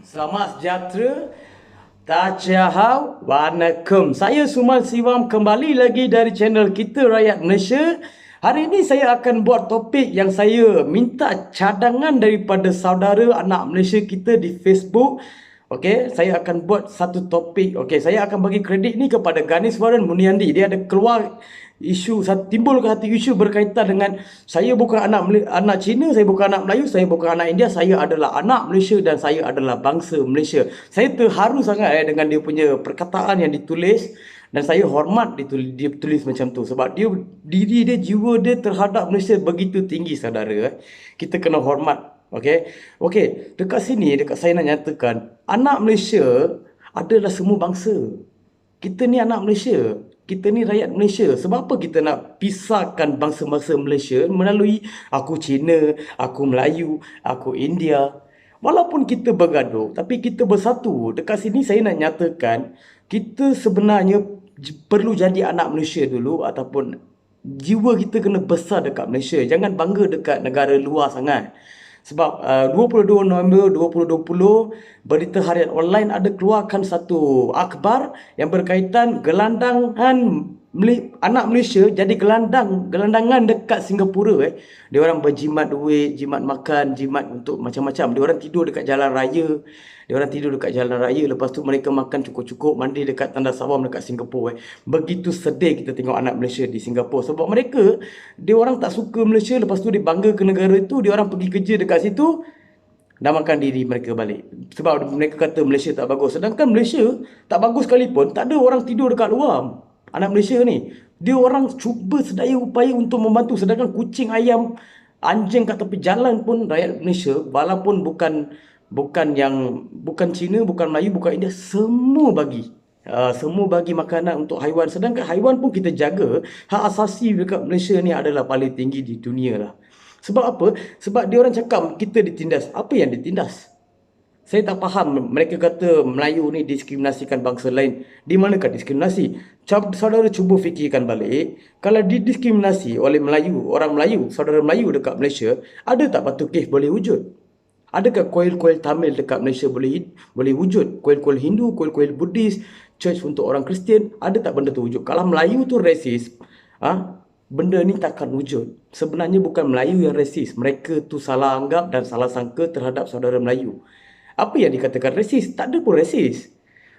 Selamat sejahtera. Tachahau, Wanakum. Saya Sumal Siwam kembali lagi dari channel kita Rakyat Malaysia. Hari ini saya akan buat topik yang saya minta cadangan daripada saudara anak Malaysia kita di Facebook. Okey, saya akan buat satu topik. Okey, saya akan bagi kredit ni kepada Ganeswaran Muniandi. Dia ada keluar isu, timbul ke hati isu berkaitan dengan saya bukan anak Cina, saya bukan anak Melayu, saya bukan anak India, saya adalah anak Malaysia dan saya adalah bangsa Malaysia. Saya terharu sangat dengan dia punya perkataan yang ditulis dan saya hormat dia tulis macam tu sebab diri dia, jiwa dia terhadap Malaysia begitu tinggi saudara. Kita kena hormat. Okey, dekat sini saya nak nyatakan anak Malaysia adalah semua bangsa. Kita ni anak Malaysia. Kita ni rakyat Malaysia. Sebab apa kita nak pisahkan bangsa-bangsa Malaysia melalui aku Cina, aku Melayu, aku India. Walaupun kita bergaduh, tapi kita bersatu. Dekat sini saya nak nyatakan, kita sebenarnya perlu jadi anak Malaysia dulu ataupun jiwa kita kena besar dekat Malaysia. Jangan bangga dekat negara luar sangat. Sebab 22 November 2020 Berita Harian Online ada keluarkan satu akhbar yang berkaitan gelandangan anak Malaysia jadi gelandangan dekat Singapura. Dia orang berjimat duit, jimat makan, jimat untuk macam-macam. Dia orang tidur dekat jalan raya. Lepas tu mereka makan cukup-cukup, mandi dekat tandas awam dekat Singapura. Begitu sedih kita tengok anak Malaysia di Singapura sebab mereka, dia orang tak suka Malaysia, lepas tu dia bangga ke negara itu, dia orang pergi kerja dekat situ dah makan diri mereka balik. Sebab mereka kata Malaysia tak bagus. Sedangkan Malaysia tak bagus sekalipun, tak ada orang tidur dekat luar. Anak Malaysia ni, dia orang cuba sedaya upaya untuk membantu. Sedangkan kucing, ayam, anjing kat tepi jalan pun rakyat Malaysia, walaupun bukan Cina, bukan Melayu, bukan India, semua bagi. Semua bagi makanan untuk haiwan. Sedangkan haiwan pun kita jaga. Hak asasi dekat Malaysia ni adalah paling tinggi di dunia lah. Sebab apa? Sebab dia orang cakap kita ditindas. Apa yang ditindas? Saya tak faham. Mereka kata Melayu ni diskriminasikan bangsa lain. Di manakah diskriminasi? Saudara cuba fikirkan balik. Kalau didiskriminasi oleh orang Melayu, saudara Melayu dekat Malaysia, ada tak Batu Cave boleh wujud? Adakah kuil-kuil Tamil dekat Malaysia boleh wujud? Kuil-kuil Hindu, kuil-kuil Buddhis, church untuk orang Kristian, ada tak benda tu wujud? Kalau Melayu tu resis, benda ni takkan wujud. Sebenarnya bukan Melayu yang resis. Mereka tu salah anggap dan salah sangka terhadap saudara Melayu. Apa yang dikatakan resis? Tak ada pun resis.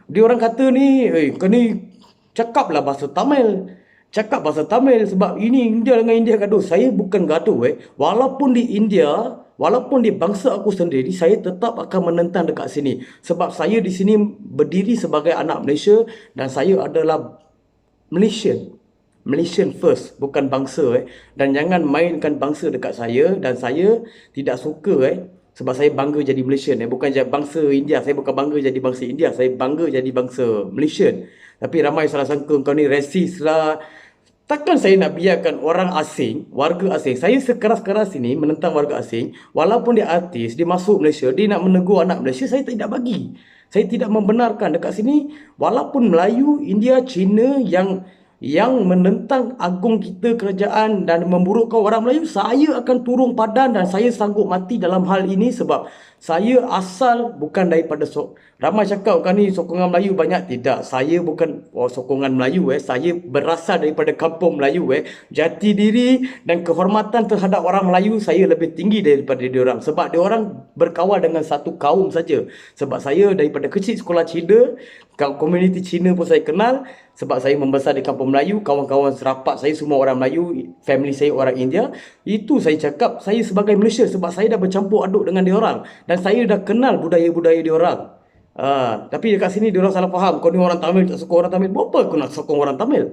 Dia orang kata ni, kau ni cakaplah bahasa Tamil. Cakap bahasa Tamil sebab ini India dengan India gaduh. Saya bukan gaduh. Walaupun di India, walaupun di bangsa aku sendiri, saya tetap akan menentang dekat sini. Sebab saya di sini berdiri sebagai anak Malaysia dan saya adalah Malaysian first, bukan bangsa. Dan jangan mainkan bangsa dekat saya. Dan saya tidak suka sebab saya bangga jadi Malaysian. Bukan bangsa India. Saya bukan bangga jadi bangsa India. Saya bangga jadi bangsa Malaysian. Tapi ramai salah sangka kau ni resis lah. Takkan saya nak biarkan orang asing, warga asing. Saya sekeras-keras ini menentang warga asing. Walaupun dia artis, dia masuk Malaysia, dia nak menegur anak Malaysia, saya tidak bagi. Saya tidak membenarkan dekat sini. Walaupun Melayu, India, Cina yang menentang agung kita kerajaan dan memburukkan orang Melayu, saya akan turun padan dan saya sanggup mati dalam hal ini sebab saya asal bukan daripada ramai cakap kan ni sokongan Melayu banyak. Tidak, saya bukan sokongan Melayu. Saya berasal daripada kampung Melayu. Jati diri dan kehormatan terhadap orang Melayu saya lebih tinggi daripada diorang. Sebab diorang berkawal dengan satu kaum saja. Sebab saya daripada kecil sekolah Cina, komuniti Cina pun saya kenal. Sebab saya membesar di kampung Melayu, kawan-kawan serapat saya semua orang Melayu, family saya orang India. Itu saya cakap saya sebagai Malaysia sebab saya dah bercampur aduk dengan diorang. Dan saya dah kenal budaya-budaya diorang. Tapi dekat sini diorang salah faham. Kau ni orang Tamil, tak sokong orang Tamil. Buat apa aku nak sokong orang Tamil?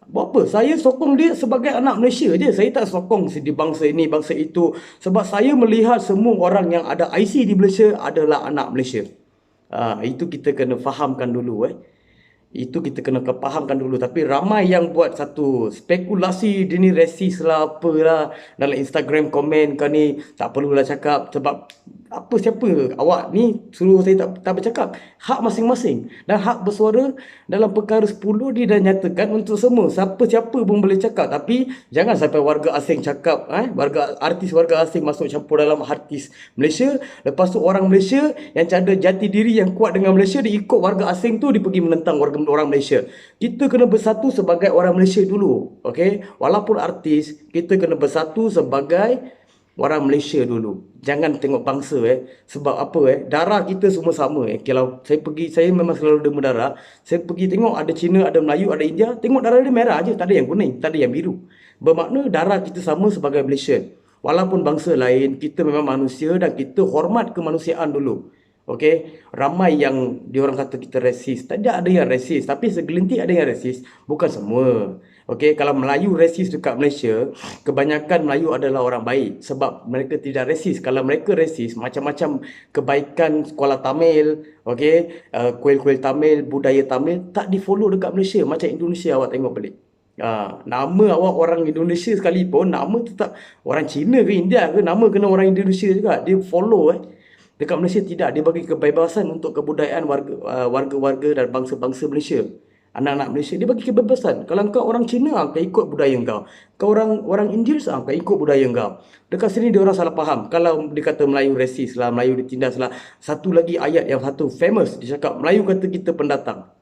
Buat apa? Saya sokong dia sebagai anak Malaysia je. Saya tak sokong di bangsa ini, bangsa itu. Sebab saya melihat semua orang yang ada IC di Malaysia adalah anak Malaysia. Itu kita kena fahamkan dulu. Itu kita kena kepahamkan dulu. Tapi ramai yang buat satu spekulasi, dia ni resis lah, apalah. Dalam Instagram komen kau ni, tak perlulah cakap. Sebab apa siapa awak ni suruh saya tak bercakap. Hak masing-masing. Dan hak bersuara dalam perkara 10 dia dah nyatakan untuk semua. Siapa-siapa pun boleh cakap. Tapi jangan sampai warga asing cakap. Warga asing masuk campur dalam artis Malaysia. Lepas tu orang Malaysia yang ada jati diri yang kuat dengan Malaysia, dia ikut warga asing tu, dia pergi menentang orang Malaysia. Kita kena bersatu sebagai orang Malaysia dulu. Okay? Walaupun artis, kita kena bersatu sebagai orang Malaysia dulu. Jangan tengok bangsa Sebab apa darah kita semua sama Kalau saya memang selalu dema darah. Saya pergi tengok ada Cina, ada Melayu, ada India, tengok darah dia merah aje, tak ada yang kuning, tak ada yang biru. Bermakna darah kita sama sebagai Malaysian. Walaupun bangsa lain, kita memang manusia dan kita hormat kemanusiaan dulu. Okey, ramai yang diorang kata kita resis. Tak ada yang resis, tapi segelintir ada yang resis, bukan semua. Okey, kalau Melayu resis dekat Malaysia, kebanyakan Melayu adalah orang baik sebab mereka tidak resis. Kalau mereka resis, macam-macam kebaikan sekolah Tamil, okey, kuil-kuil Tamil, budaya Tamil tak di-follow dekat Malaysia. Macam Indonesia awak tengok balik. Nama awak orang Indonesia sekalipun, nama tetap orang Cina ke India ke, nama kena orang Indonesia juga. Dia follow Dekat Malaysia tidak, dia bagi kebebasan untuk kebudayaan warga-warga dan bangsa-bangsa Malaysia. Anak-anak Malaysia dia bagi kebebasan. Kalau kau orang Cina, kau ikut budaya kau. Kau orang India, kau ikut budaya kau. Dekat sini dia orang salah faham. Kalau dia kata Melayu resis lah, Melayu ditindas lah. Satu lagi ayat yang satu famous, dia cakap Melayu kata kita pendatang.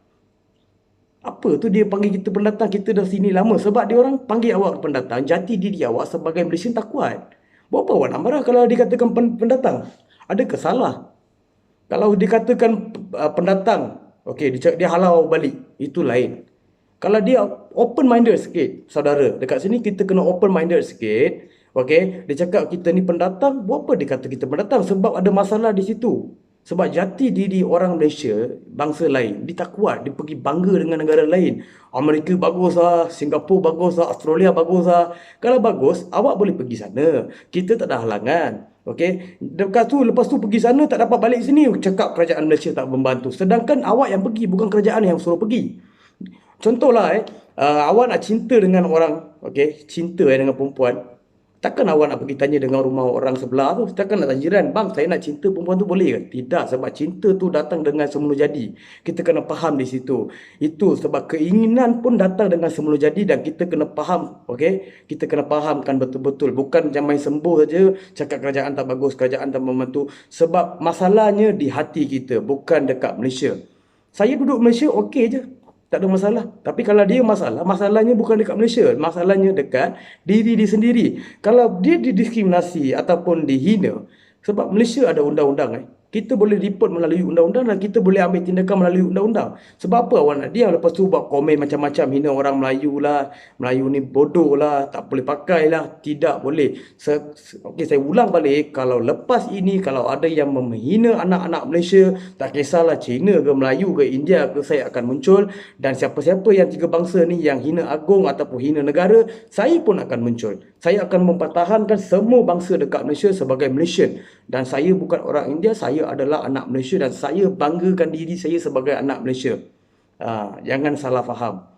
Apa tu dia panggil kita pendatang? Kita dah sini lama. Sebab dia orang panggil awak pendatang, jati diri awak sebagai Malaysian tak kuat. Buat apa awak nak marah kalau dikatakan pendatang? Adakah salah? Kalau dikatakan pendatang, okey, dia halau balik, itu lain. Kalau dia open minded sikit, saudara, dekat sini kita kena open minded sikit. Okey, dia cakap kita ni pendatang, buat apa dia kata kita pendatang? Sebab ada masalah di situ. Sebab jati diri orang Malaysia, bangsa lain, dia tak kuat. Dia pergi bangga dengan negara lain. Amerika bagus lah, Singapura bagus lah, Australia bagus lah. Kalau bagus, awak boleh pergi sana. Kita tak ada halangan. Okey, lepas tu pergi sana tak dapat balik sini, cakap kerajaan Malaysia tak membantu. Sedangkan awak yang pergi, bukan kerajaan yang suruh pergi. Contohlah awak nak cinta dengan orang, okey, cinta dengan perempuan. Takkan awak nak pergi tanya dengan rumah orang sebelah tu? Takkan nak tanya jiran, bang saya nak cinta perempuan tu boleh ke? Tidak, sebab cinta tu datang dengan semula jadi. Kita kena faham di situ. Itu sebab keinginan pun datang dengan semula jadi dan kita kena faham, okey? Kita kena fahamkan betul-betul. Bukan jangan main sembuh saja, cakap kerajaan tak bagus, kerajaan tak membantu. Sebab masalahnya di hati kita, bukan dekat Malaysia. Saya duduk Malaysia okey je. Tak ada masalah. Tapi kalau dia masalahnya bukan dekat Malaysia. Masalahnya dekat diri dia sendiri. Kalau dia didiskriminasi ataupun dihina, sebab Malaysia ada undang-undang kita boleh report melalui undang-undang dan kita boleh ambil tindakan melalui undang-undang. Sebab apa awak nak diam lepas tu buat komen macam-macam, hina orang Melayu lah, Melayu ni bodoh lah, tak boleh pakai lah. Tidak boleh. Okey, saya ulang balik, kalau lepas ini kalau ada yang menghina anak-anak Malaysia, tak kisahlah Cina ke Melayu ke India ke, saya akan muncul. Dan siapa-siapa yang tiga bangsa ni yang hina agung ataupun hina negara, saya pun akan muncul. Saya akan mempertahankan semua bangsa dekat Malaysia sebagai Malaysian. Dan saya bukan orang India, saya adalah anak Malaysia dan saya banggakan diri saya sebagai anak Malaysia. Jangan salah faham.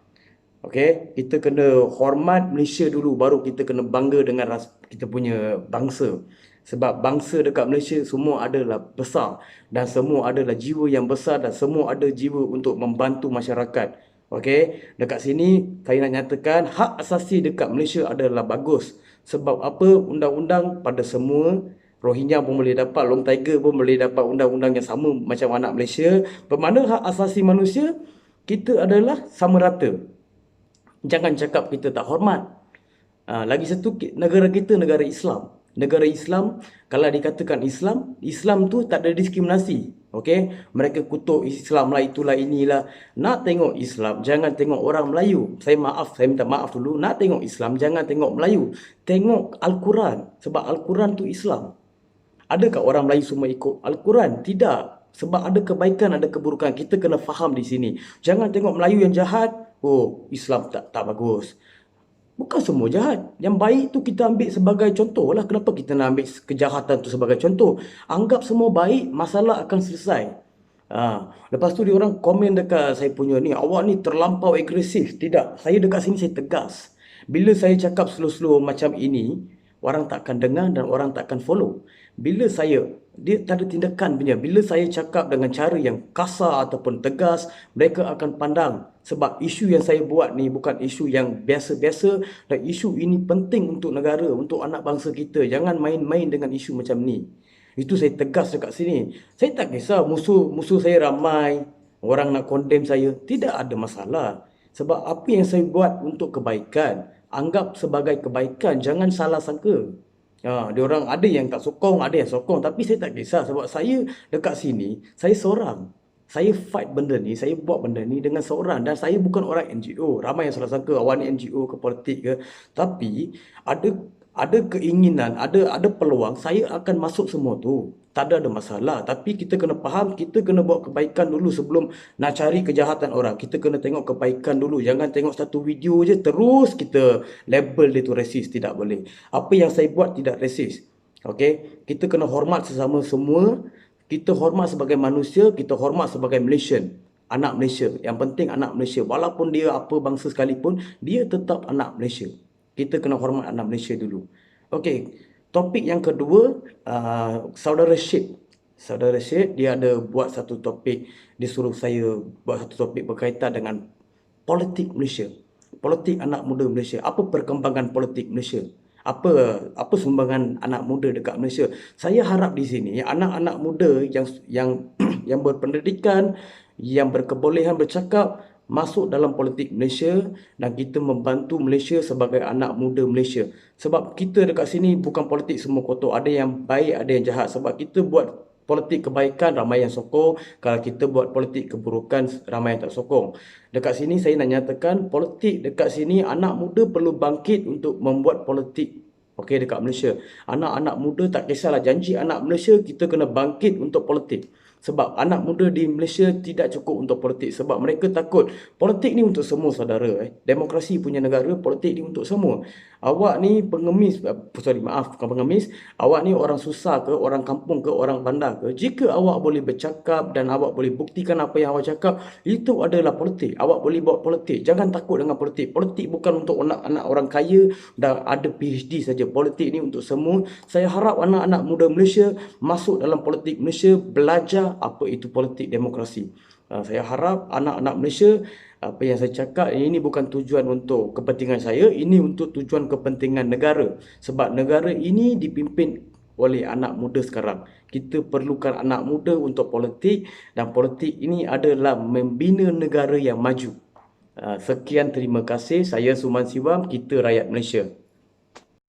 Okey, kita kena hormat Malaysia dulu, baru kita kena bangga dengan kita punya bangsa. Sebab bangsa dekat Malaysia semua adalah besar dan semua adalah jiwa yang besar dan semua ada jiwa untuk membantu masyarakat. Okey, dekat sini saya nak nyatakan hak asasi dekat Malaysia adalah bagus. Sebab apa? Undang-undang pada semua. Rohingya pun boleh dapat, Long Tiger pun boleh dapat undang-undang yang sama macam anak Malaysia. Bermakna hak asasi manusia kita adalah sama rata. Jangan cakap kita tak hormat. Lagi satu, negara kita negara Islam. Negara Islam, kalau dikatakan Islam, Islam tu tak ada diskriminasi. Okey, mereka kutuk Islam lah, itulah inilah. Nak tengok Islam, jangan tengok orang Melayu. Saya minta maaf dulu. Nak tengok Islam, jangan tengok Melayu. Tengok Al-Quran. Sebab Al-Quran tu Islam. Adakah orang Melayu semua ikut Al-Quran? Tidak. Sebab ada kebaikan, ada keburukan. Kita kena faham di sini. Jangan tengok Melayu yang jahat, oh Islam tak bagus. Bukan semua jahat. Yang baik tu kita ambil sebagai contoh lah. Kenapa kita nak ambil kejahatan tu sebagai contoh? Anggap semua baik, masalah akan selesai. Lepas tu dia orang komen dekat saya punya ni, awak ni terlampau agresif. Tidak, saya dekat sini saya tegas. Bila saya cakap slow-slow macam ini, orang takkan dengar dan orang takkan follow. Bila dia tak ada tindakan punya. Bila saya cakap dengan cara yang kasar ataupun tegas, mereka akan pandang. Sebab isu yang saya buat ni bukan isu yang biasa-biasa, dan isu ini penting untuk negara, untuk anak bangsa kita. Jangan main-main dengan isu macam ni. Itu saya tegas dekat sini. Saya tak kisah musuh saya ramai, orang nak condemn saya. Tidak ada masalah. Sebab apa yang saya buat untuk kebaikan, anggap sebagai kebaikan. Jangan salah sangka. Dia orang ada yang tak sokong, ada yang sokong. Tapi saya tak kisah sebab saya dekat sini, saya seorang. Saya fight benda ni, saya buat benda ni dengan seorang. Dan saya bukan orang NGO. Ramai yang salah sangka awak ni NGO ke politik ke. Tapi ada keinginan, ada peluang, saya akan masuk semua tu. Tak ada masalah. Tapi kita kena faham, kita kena buat kebaikan dulu sebelum nak cari kejahatan orang. Kita kena tengok kebaikan dulu. Jangan tengok satu video je terus kita label dia tu resis. Tidak boleh. Apa yang saya buat tidak resis. Okay? Kita kena hormat sesama semua. Kita hormat sebagai manusia, kita hormat sebagai Malaysian. Anak Malaysia. Yang penting anak Malaysia. Walaupun dia apa bangsa sekalipun, dia tetap anak Malaysia. Kita kena hormat anak Malaysia dulu. Okey, topik yang kedua, Saudara Syed. Saudara Syed, dia ada buat satu topik, dia suruh saya buat satu topik berkaitan dengan politik Malaysia. Politik anak muda Malaysia. Apa perkembangan politik Malaysia? Apa sumbangan anak muda dekat Malaysia? Saya harap di sini anak-anak muda yang yang berpendidikan, yang berkebolehan bercakap, masuk dalam politik Malaysia dan kita membantu Malaysia sebagai anak muda Malaysia. Sebab kita dekat sini bukan politik semua kotor. Ada yang baik, ada yang jahat. Sebab kita buat politik kebaikan, ramai yang sokong. Kalau kita buat politik keburukan, ramai yang tak sokong. Dekat sini saya nak nyatakan, politik dekat sini anak muda perlu bangkit untuk membuat politik. Okey, dekat Malaysia. Anak-anak muda tak kisahlah janji anak Malaysia, kita kena bangkit untuk politik. Sebab anak muda di Malaysia tidak cukup untuk politik. Sebab mereka takut. Politik ni untuk semua saudara. Demokrasi punya negara, politik ni untuk semua. Awak ni pengemis, bukan pengemis. Awak ni orang susah ke, orang kampung ke, orang bandar ke. Jika awak boleh bercakap dan awak boleh buktikan apa yang awak cakap, itu adalah politik. Awak boleh buat politik. Jangan takut dengan politik. Politik bukan untuk anak-anak orang kaya dan ada PhD saja. Politik ni untuk semua. Saya harap anak-anak muda Malaysia masuk dalam politik Malaysia, belajar apa itu politik demokrasi. Saya harap anak-anak Malaysia, apa yang saya cakap ini bukan tujuan untuk kepentingan saya, ini untuk tujuan kepentingan negara. Sebab negara ini dipimpin oleh anak muda sekarang. Kita perlukan anak muda untuk politik dan politik ini adalah membina negara yang maju. Sekian, terima kasih. Saya Suman Siwam, kita rakyat Malaysia.